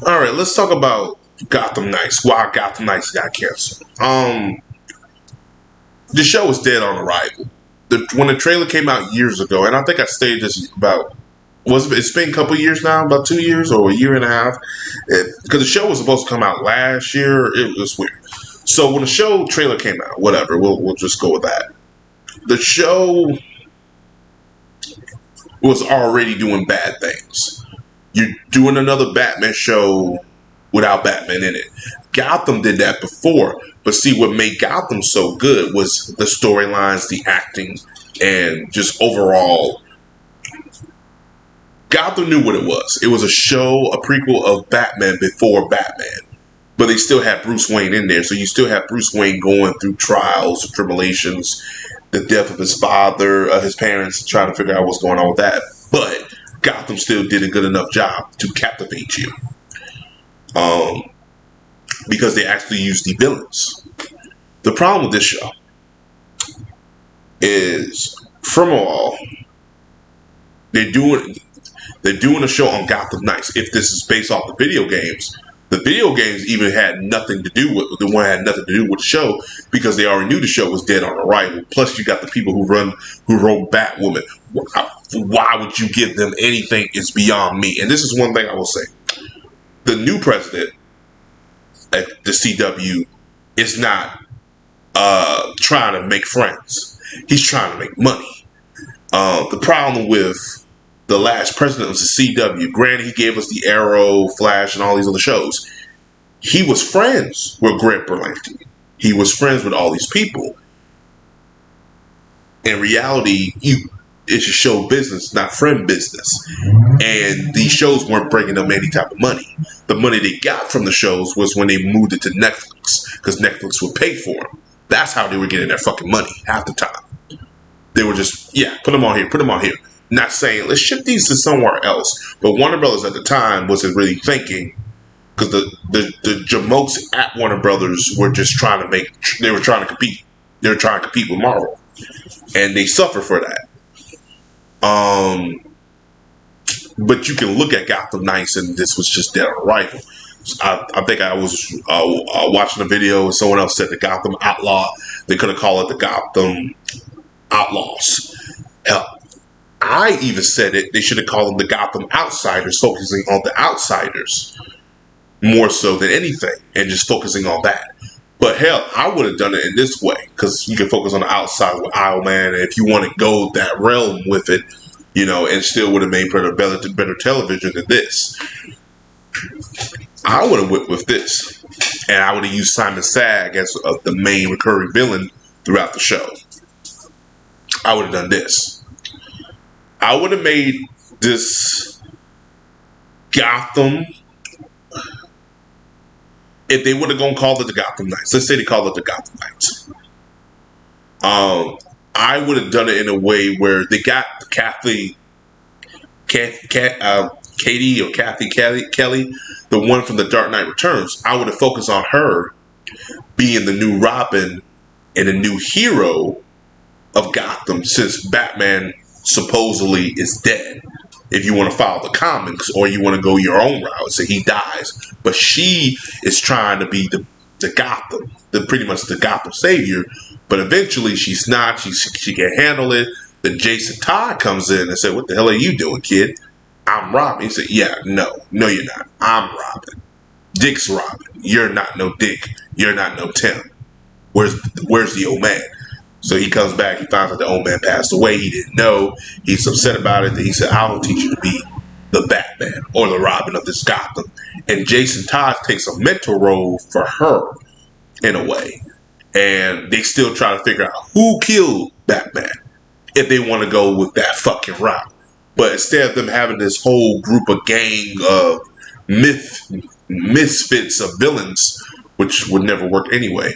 All right, let's talk about Gotham Knights. Why Gotham Knights got canceled? The show was dead on arrival. When the trailer came out years ago, and I think I stated this about it's been a couple years now, about 2 years or a year and a half, because the show was supposed to come out last year. It was weird. So when the show trailer came out, whatever, we'll just go with that. The show was already doing bad things. You're doing another Batman show without Batman in it. Gotham did that before, but see, what made Gotham so good was the storylines, the acting, and just overall. Gotham knew what it was. It was a show, a prequel of Batman before Batman. But they still had Bruce Wayne in there. So you still have Bruce Wayne going through trials, tribulations, the death of his father, his parents, trying to figure out what's going on with that. But Gotham still did a good enough job to captivate you. Because they actually used the villains. The problem with this show is, from all, they're doing a show on Gotham Knights. If this is based off the video games even had nothing to do with the show, because they already knew the show was dead on arrival. Plus, you got the people who wrote Batwoman. Why would you give them anything? It's beyond me. And this is one thing I will say: the new president at the CW is not trying to make friends. He's trying to make money. The problem with the last president of the CW, granted, he gave us the Arrow, Flash, and all these other shows. He was friends with Greg Berlanti. He was friends with all these people. In reality, it's a show business, not friend business. And these shows weren't bringing them any type of money. The money they got from the shows was when they moved it to Netflix, because Netflix would pay for them. That's how they were getting their fucking money half the time. They were just, put them on here. Not saying, let's ship these to somewhere else. But Warner Brothers at the time wasn't really thinking, because the jamokes at Warner Brothers were just trying to compete. They were trying to compete with Marvel. And they suffer for that. But you can look at Gotham Knights, and this was just dead on arrival. I think I was watching a video, and someone else said the Gotham Outlaw. They could have called it the Gotham Outlaws. Hell, I even said it. They should have called them the Gotham Outsiders, focusing on the outsiders more so than anything, and just focusing on that. But hell, I would have done it in this way, because you can focus on the outside with Owlman, and if you want to go that realm with it, and still would have made better television than this. I would have went with this, and I would have used Simon Sagg as the main recurring villain throughout the show. I would have done this. I would have made this Gotham. If they would have gone call it the Gotham Knights, let's say they call it the Gotham Knights. I would have done it in a way where they got Katie or Kathy Kelly, the one from The Dark Knight Returns. I would have focused on her being the new Robin and the new hero of Gotham, since Batman supposedly is dead. If you want to follow the comics, or you want to go your own route and say he dies, but she is trying to be the Gotham, pretty much the Gotham savior. But eventually she's not. She can't handle it. Then Jason Todd comes in and said, "What the hell are you doing, kid?" "I'm Robin." He said, "Yeah, no, you're not. I'm Robin. Dick's Robin. You're not no Dick. You're not no Tim. Where's the old man?" So he comes back. He finds out the old man passed away. He didn't know. He's upset about it. Then he said, "I will teach you to be the Batman or the Robin of this Gotham." And Jason Todd takes a mentor role for her in a way. And they still try to figure out who killed Batman, if they want to go with that fucking route. But instead of them having this whole group of gang of misfits of villains, which would never work anyway,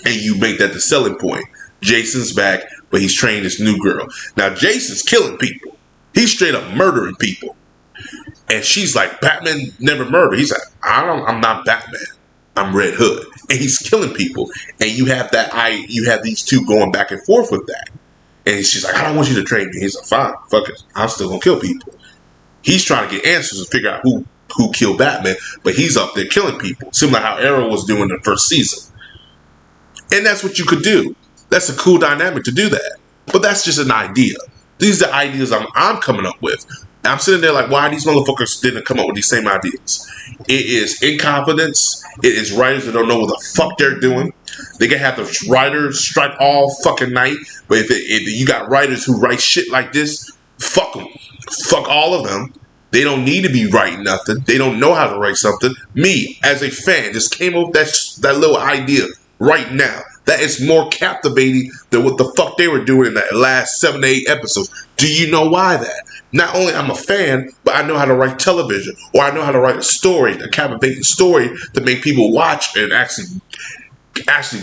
and you make that the selling point. Jason's back, but he's trained this new girl. Now Jason's killing people. He's straight up murdering people. And she's like, "Batman never murdered." He's like, I'm not Batman. I'm Red Hood. And he's killing people. And you have these two going back and forth with that. And she's like, "I don't want you to train me." He's like, "Fine, fuck it. I'm still gonna kill people." He's trying to get answers and figure out who killed Batman, but he's up there killing people, similar how Arrow was doing in the first season. And that's what you could do. That's a cool dynamic to do that. But that's just an idea. These are the ideas I'm coming up with. And I'm sitting there like, why these motherfuckers didn't come up with these same ideas? It is incompetence. It is writers that don't know what the fuck they're doing. They can have the writers strike all fucking night. But if you got writers who write shit like this, fuck them. Fuck all of them. They don't need to be writing nothing. They don't know how to write something. Me, as a fan, just came up with that little idea right now. That is more captivating than what the fuck they were doing in that last 7 to 8 episodes. Do you know why that? Not only I'm a fan, but I know how to write television, or I know how to write a story, a captivating story to make people watch and actually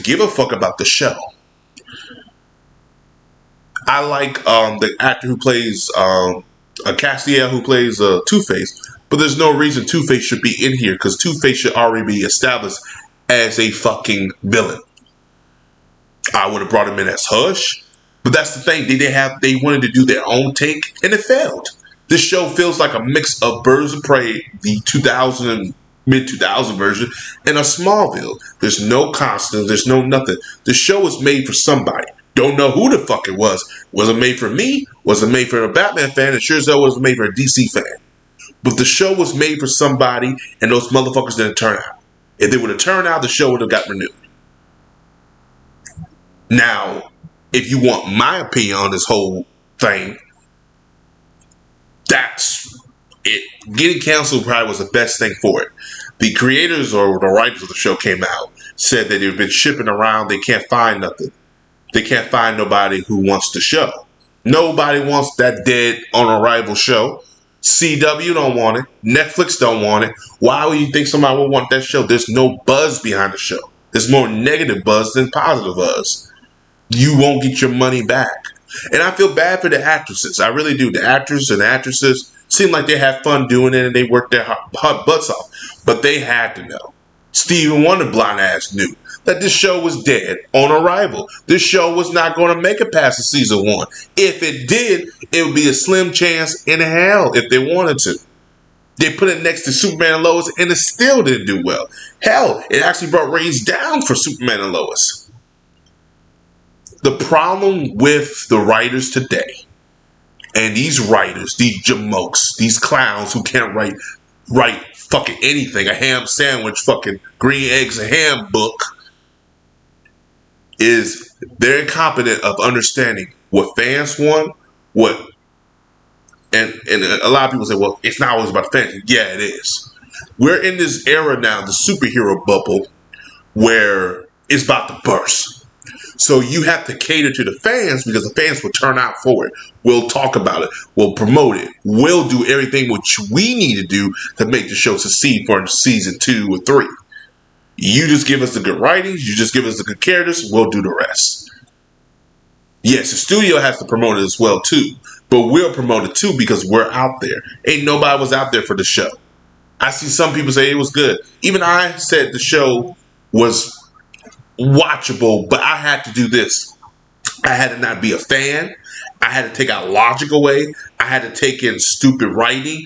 give a fuck about the show. I like the actor who plays Castiel, who plays Two-Face, but there's no reason Two-Face should be in here because Two-Face should already be established as a fucking villain. I would have brought him in as Hush, but that's the thing. They wanted to do their own take, and it failed. This show feels like a mix of Birds of Prey, the 2000 mid-2000 version, and a Smallville. There's no Constance. There's no nothing. The show was made for somebody. Don't know who the fuck it was. Was it made for me? Was it made for a Batman fan? And sure as hell was made for a DC fan. But the show was made for somebody, and those motherfuckers didn't turn out. If they would have turned out, the show would have got renewed. Now, if you want my opinion on this whole thing, that's it. Getting canceled probably was the best thing for it. The creators or the writers of the show came out, said that they've been shipping around, they can't find nothing. They can't find nobody who wants the show. Nobody wants that dead on arrival show. CW don't want it. Netflix don't want it. Why would you think somebody would want that show? There's no buzz behind the show. There's more negative buzz than positive buzz. You won't get your money back. And I feel bad for the actresses. I really do. The actors and actresses seem like they have fun doing it and they work their hot butts off. But they had to know. Steven Wonder blind ass knew that this show was dead on arrival. This show was not going to make it past the season 1. If it did, it would be a slim chance in hell if they wanted to. They put it next to Superman and Lois and it still didn't do well. Hell, it actually brought ratings down for Superman and Lois. The problem with the writers today, and these writers, these jamokes, these clowns who can't write fucking anything, a ham sandwich, fucking green eggs and ham book, is they're incompetent of understanding what fans want, and a lot of people say, well, it's not always about the fans. Yeah, it is. We're in this era now, the superhero bubble, where it's about to burst. So you have to cater to the fans because the fans will turn out for it. We'll talk about it. We'll promote it. We'll do everything which we need to do to make the show succeed for season 2 or 3. You just give us the good writings. You just give us the good characters. We'll do the rest. Yes, the studio has to promote it as well too. But we'll promote it too because we're out there. Ain't nobody was out there for the show. I see some people say it was good. Even I said the show was watchable, but I had to do this. I had to not be a fan. I had to take out logic away. I had to take in stupid writing,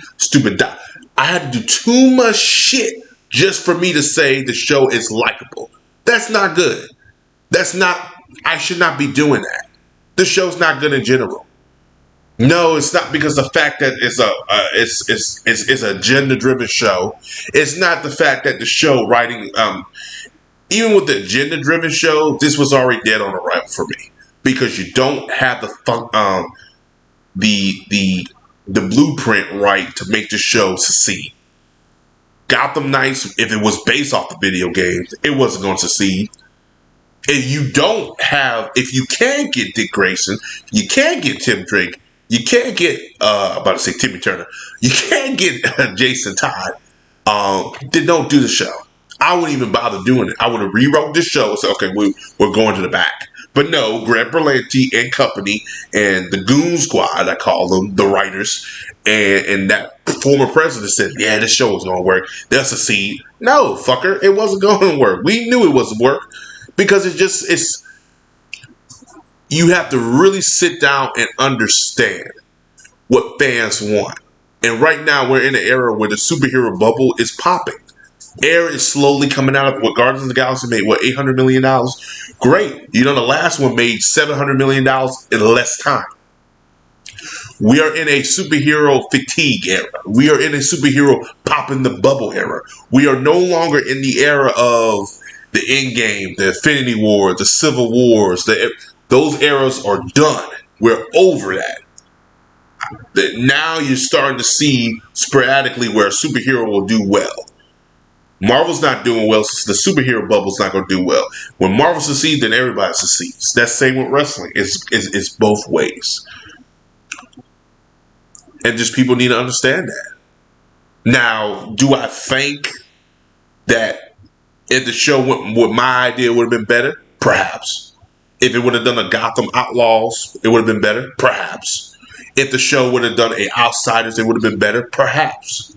I had to do too much shit just for me to say the show is likable. That's not good. I should not be doing that. The show's not good in general. No, it's not because the fact that it's a gender-driven show. It's not the fact that the show writing, even with the gender-driven show, this was already dead on arrival for me because you don't have the blueprint right to make the show succeed. Gotham Knights, if it was based off the video games, it wasn't going to succeed. If you can't get Dick Grayson, you can't get Tim Drake, you can't get, Timmy Turner, you can't get Jason Todd, then don't do the show. I wouldn't even bother doing it. I would have rewrote this show and said, okay, we're going to the back. But no, Greg Berlanti and company and the Goon Squad, I call them, the writers, and that former president said, yeah, this show is going to work. They'll succeed. No, fucker, it wasn't going to work. We knew it wasn't work because you have to really sit down and understand what fans want And right now we're in an era where the superhero bubble is popping. Air is slowly coming out of what Guardians of the Galaxy made, what, $800 million? Great. You know, the last one made $700 million in less time. We are in a superhero fatigue era. We are in a superhero popping the bubble era. We are no longer in the era of the Endgame, the Infinity War, the Civil Wars. Those eras are done. We're over that. Now you're starting to see sporadically where a superhero will do well. Marvel's not doing well, so the superhero bubble's not going to do well. When Marvel succeeds, then everybody succeeds. That's the same with wrestling. It's both ways. And just people need to understand that. Now, do I think that if the show went with my idea would have been better? Perhaps. If it would have done a Gotham Outlaws, it would have been better? Perhaps. If the show would have done a Outsiders, it would have been better? Perhaps.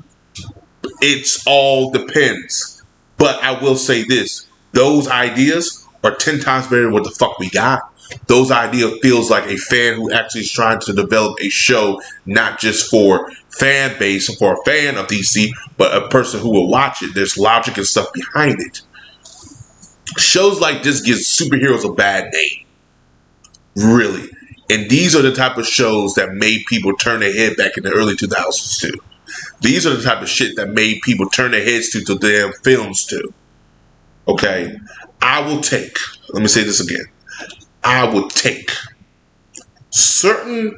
It's all depends. But I will say this. Those ideas are 10 times better than what the fuck we got. Those ideas feels like a fan who actually is trying to develop a show, not just for fan base or for a fan of DC, but a person who will watch it. There's logic and stuff behind it. Shows like this gives superheroes a bad name. Really. And these are the type of shows that made people turn their head back in the early 2000s too. These are the type of shit that made people turn their heads to damn films too. Okay? I will take, let me say this again. I would take certain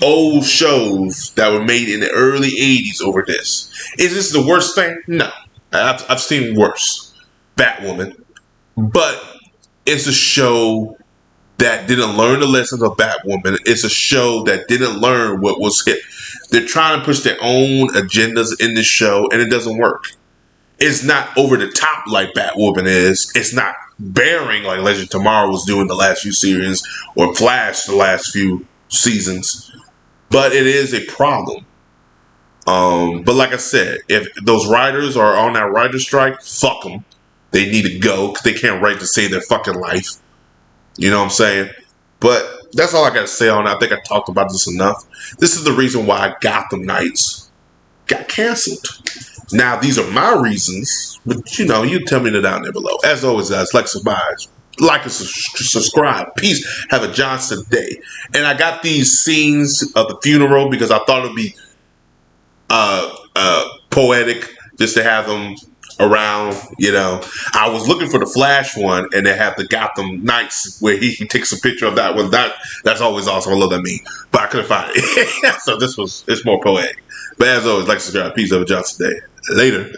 old shows that were made in the early 80s over this. Is this the worst thing? No. I've seen worse. Batwoman. But it's a show that didn't learn the lessons of Batwoman. It's a show that didn't learn what was hit. They're trying to push their own agendas in this show, and it doesn't work. It's not over the top like Batwoman is. It's not bearing like Legend of Tomorrow was doing the last few series or Flash the last few seasons. But it is a problem. But like I said, if those writers are on that writer's strike, fuck them. They need to go because they can't write to save their fucking life. You know what I'm saying? But that's all I got to say on that. I think I talked about this enough. This is the reason why Gotham Knights got canceled. Now, these are my reasons, but you know, you tell me that down there below. As always, guys, like and subscribe. Peace. Have a Johnson day. And I got these scenes of the funeral because I thought it'd be poetic just to have them around. You know, I was looking for the Flash one, and they have the Gotham Knights where he takes a picture of that one. That's always awesome. I love that meme, but I couldn't find it. So it's more poetic. But as always, like, subscribe. Peace. Have a Johnson day. Later.